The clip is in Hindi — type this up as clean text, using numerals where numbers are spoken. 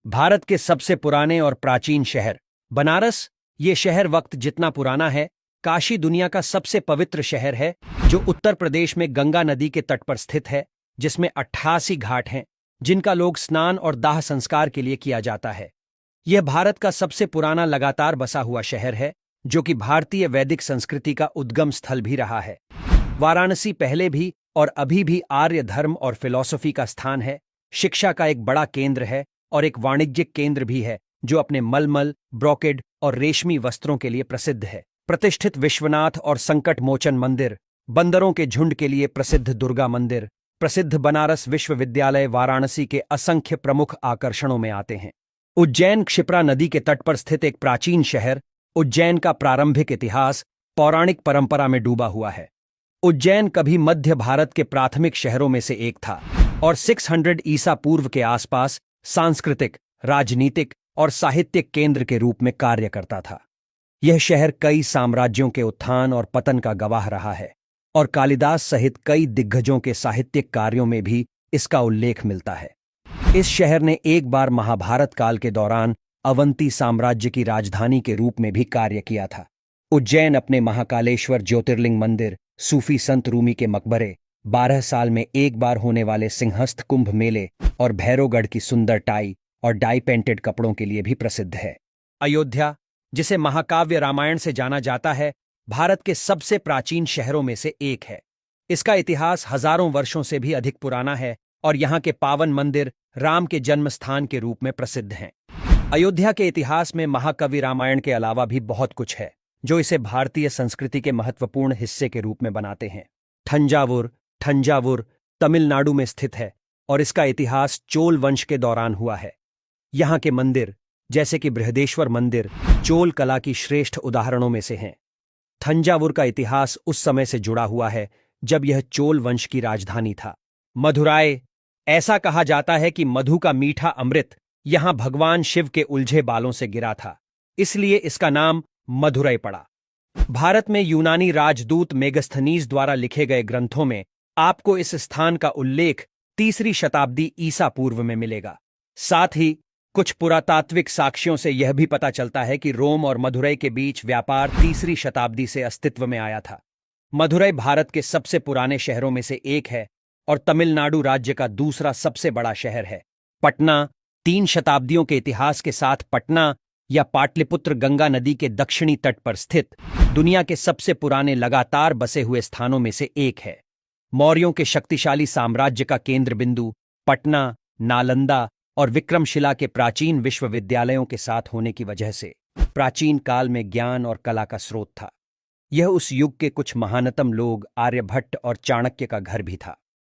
भारत के सबसे पुराने और प्राचीन शहर बनारस। ये शहर वक्त जितना पुराना है, काशी दुनिया का सबसे पवित्र शहर है, जो उत्तर प्रदेश में गंगा नदी के तट पर स्थित है, जिसमें 88 घाट हैं, जिनका लोग स्नान और दाह संस्कार के लिए किया जाता है। यह भारत का सबसे पुराना लगातार बसा हुआ शहर है, जो कि भारतीय वैदिक संस्कृति का उद्गम स्थल भी रहा है। वाराणसी पहले भी और अभी भी आर्य धर्म और फिलॉसफी का स्थान है, शिक्षा का एक बड़ा केंद्र है और एक वाणिज्यिक केंद्र भी है, जो अपने मलमल, ब्रोकेड और रेशमी वस्त्रों के लिए प्रसिद्ध है। प्रतिष्ठित विश्वनाथ और संकट मोचन मंदिर, बंदरों के झुंड के लिए प्रसिद्ध दुर्गा मंदिर, प्रसिद्ध बनारस विश्वविद्यालय वाराणसी के असंख्य प्रमुख आकर्षणों में आते हैं। उज्जैन क्षिप्रा नदी के तट पर स्थित एक प्राचीन शहर, उज्जैन का प्रारंभिक इतिहास पौराणिक परंपरा में डूबा हुआ है। उज्जैन कभी मध्य भारत के प्राथमिक शहरों में से एक था और 600 ईसा पूर्व के आसपास सांस्कृतिक, राजनीतिक और साहित्यिक केंद्र के रूप में कार्य करता था। यह शहर कई साम्राज्यों के उत्थान और पतन का गवाह रहा है और कालिदास सहित कई दिग्गजों के साहित्यिक कार्यों में भी इसका उल्लेख मिलता है। इस शहर ने एक बार महाभारत काल के दौरान अवंती साम्राज्य की राजधानी के रूप में भी कार्य किया था। उज्जैन अपने महाकालेश्वर ज्योतिर्लिंग मंदिर, सूफी संत रूमी के मकबरे, 12 साल में एक बार होने वाले सिंहस्थ कुंभ मेले और भैरवगढ़ की सुंदर टाई और डाई पेंटेड कपड़ों के लिए भी प्रसिद्ध है। अयोध्या, जिसे महाकाव्य रामायण से जाना जाता है, भारत के सबसे प्राचीन शहरों में से एक है। इसका इतिहास हजारों वर्षों से भी अधिक पुराना है और यहाँ के पावन मंदिर राम के जन्म स्थान के रूप में प्रसिद्ध हैं। अयोध्या के इतिहास में महाकवि रामायण के अलावा भी बहुत कुछ है, जो इसे भारतीय संस्कृति के महत्वपूर्ण हिस्से के रूप में बनाते हैं। थंजावुर तमिलनाडु में स्थित है और इसका इतिहास चोल वंश के दौरान हुआ है। यहाँ के मंदिर, जैसे कि बृहदेश्वर मंदिर, चोल कला की श्रेष्ठ उदाहरणों में से हैं। थंजावुर का इतिहास उस समय से जुड़ा हुआ है जब यह चोल वंश की राजधानी था। मदुराई, ऐसा कहा जाता है कि मधु का मीठा अमृत यहां भगवान शिव के उलझे बालों से गिरा था, इसलिए इसका नाम मदुरई पड़ा। भारत में यूनानी राजदूत मेगस्थनीज द्वारा लिखे गए ग्रंथों में आपको इस स्थान का उल्लेख 3री शताब्दी ईसा पूर्व में मिलेगा। साथ ही कुछ पुरातात्विक साक्ष्यों से यह भी पता चलता है कि रोम और मदुरई के बीच व्यापार 3री शताब्दी से अस्तित्व में आया था। मदुरई भारत के सबसे पुराने शहरों में से एक है और तमिलनाडु राज्य का दूसरा सबसे बड़ा शहर है। पटना, 3 शताब्दियों के इतिहास के साथ पटना या पाटलिपुत्र गंगा नदी के दक्षिणी तट पर स्थित दुनिया के सबसे पुराने लगातार बसे हुए स्थानों में से एक है। मौर्यों के शक्तिशाली साम्राज्य का केंद्र बिंदु पटना, नालंदा और विक्रमशिला के प्राचीन विश्वविद्यालयों के साथ होने की वजह से प्राचीन काल में ज्ञान और कला का स्रोत था। यह उस युग के कुछ महानतम लोग आर्यभट्ट और चाणक्य का घर भी था।